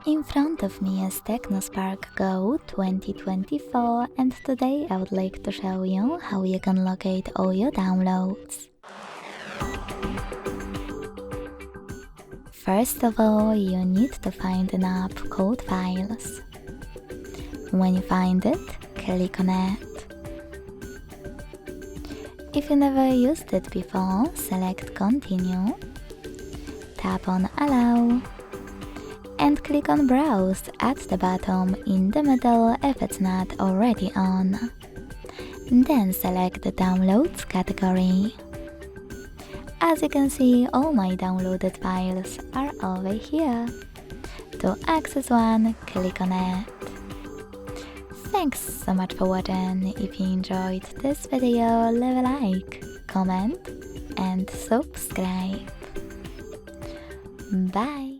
In front of me is Tecno Spark Go 2024, and today I would like to show you how you can locate all your downloads. First of all, you need to find an app called Files. When you find it, click on it. If you never used it before, select Continue, tap on Allow, and click on Browse at the bottom in the middle if it's not already on. Then select the Downloads category. As you can see, all my downloaded files are over here. To access one, click on it. Thanks so much for watching. If you enjoyed this video, leave a like, comment and subscribe. Bye!